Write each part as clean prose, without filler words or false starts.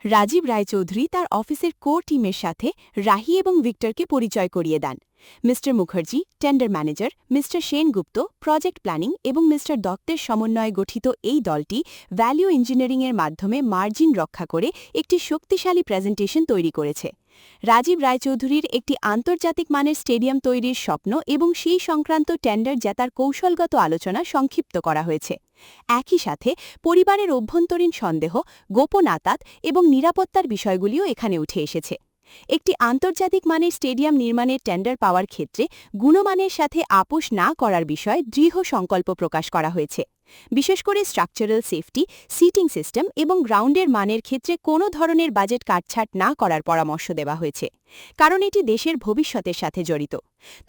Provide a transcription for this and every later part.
রাজীব রায়চৌধুরী তার অফিসের কোর টিমের সাথে রাহি এবং ভিক্টরকে পরিচয় করিয়ে দেন। Mister Mukherjee tender manager, Mister Sengupta project planning এবং মিস্টার দত্তের সমন্বয়ে গঠিত এই দলটি ভ্যালু ইঞ্জিনিয়ারিংয়ের মাধ্যমে মার্জিন রক্ষা করে একটি শক্তিশালী প্রেজেন্টেশন তৈরি করেছে। রাজীব রায়চৌধুরীর একটি আন্তর্জাতিক মানের স্টেডিয়াম তৈরির স্বপ্ন এবং সেই সংক্রান্ত টেন্ডার জেতার কৌশলগত আলোচনা সংক্ষিপ্ত করা হয়েছে। একই সাথে পরিবারের অভ্যন্তরীণ সন্দেহ, গোপন আতাত এবং নিরাপত্তার বিষয়গুলিও এখানে উঠে এসেছে। একটি আন্তর্জাতিক মানের স্টেডিয়াম নির্মাণের টেন্ডার পাওয়ার ক্ষেত্রে গুণমানের সাথে আপোষ না করার বিষয়ে দৃঢ় সংকল্প প্রকাশ করা হয়েছে। বিশেষ করে স্ট্রাকচারাল সেফটি, সিটিং সিস্টেম এবং গ্রাউন্ডের মানের ক্ষেত্রে কোনো ধরনের বাজেট কাটছাট না করার পরামর্শ দেওয়া হয়েছে, কারণ এটি দেশের ভবিষ্যতের সাথে জড়িত।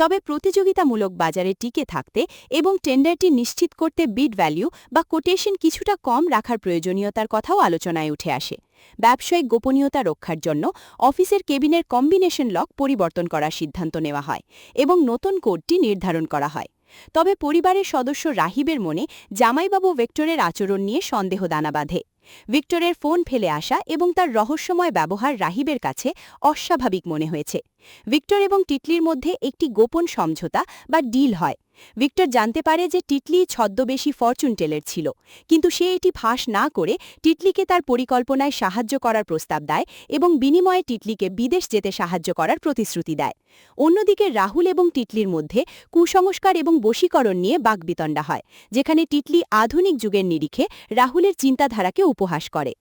তবে প্রতিযোগিতামূলক বাজারে টিকে থাকতে এবং টেন্ডারটি নিশ্চিত করতে বিড ভ্যালু বা কোটেশন কিছুটা কম রাখার প্রয়োজনীয়তার কথাও আলোচনায় উঠে আসে। ব্যবসায়িক গোপনীয়তা রক্ষার জন্য অফিসের কেবিনের কম্বিনেশন লক পরিবর্তন করার সিদ্ধান্ত নেওয়া হয় এবং নতুন কোডটি নির্ধারণ করা হয়। তবে পরিবারের সদস্য রাহিবের মনে জামাইবাবু ভিক্টরের আচরণ নিয়ে সন্দেহ দানা বাঁধে। ভিক্টরের ফোন ফেলে আসা এবং তার রহস্যময় ব্যবহার রাহিবের কাছে অস্বাভাবিক মনে হয়েছে। ভিক্টর এবং টিটলির মধ্যে একটি গোপন সমঝোতা বা ডিল হয়। ভিক্টর জানতে পারে যে টিটলি ছদ্মবেশী ফরচুন টেলার ছিল, কিন্তু সে এটি ফাঁস না করে টিটলিকে তার পরিকল্পনায় সাহায্য করার প্রস্তাব দেয় এবং বিনিময়ে টিটলিকে বিদেশ যেতে সাহায্য করার প্রতিশ্রুতি দেয়। অন্যদিকে রাহুল এবং টিটলির মধ্যে কুসংস্কার এবং বশীকরণ নিয়ে বাকবিতণ্ডা হয়, যেখানে টিটলি আধুনিক যুগের নিরিখে রাহুলের চিন্তাধারাকে উপহাস করে।